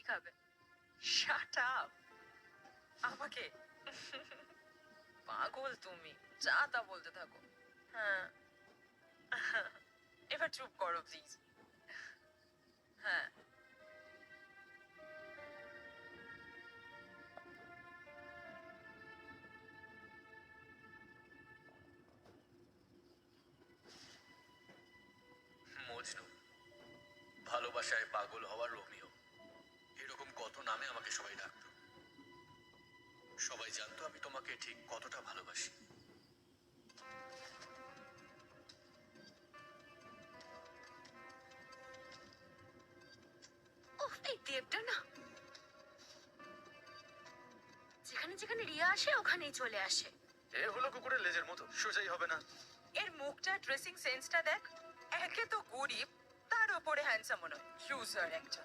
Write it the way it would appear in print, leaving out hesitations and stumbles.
কি খাবে? Shut up. আমাকে পাগল তুমি, যা তা বলতে থাকো। হ্যাঁ, এবার চুপ করো প্লিজ। হ্যাঁ, মজনু, ভালোবাসায় পাগল হওয়ার রোমিও, এরকম কত নামে আমাকে সবাই ডাকতো। সবাই জানতো আমি তোমাকে ঠিক কতটা ভালোবাসি। ওহ, এই দেবটা না, যেখানে যেখানে রিয়া আসে ওখানেই চলে আসে। এ হলো কুকুরের লেজের মতো, সোজাই হবে না। এর মুখটা, ড্রেসিং সেন্সটা দেখ। একে তো গরিব, তার ওপরে হ্যান্ডসাম মনে হয়। লুজার একটা।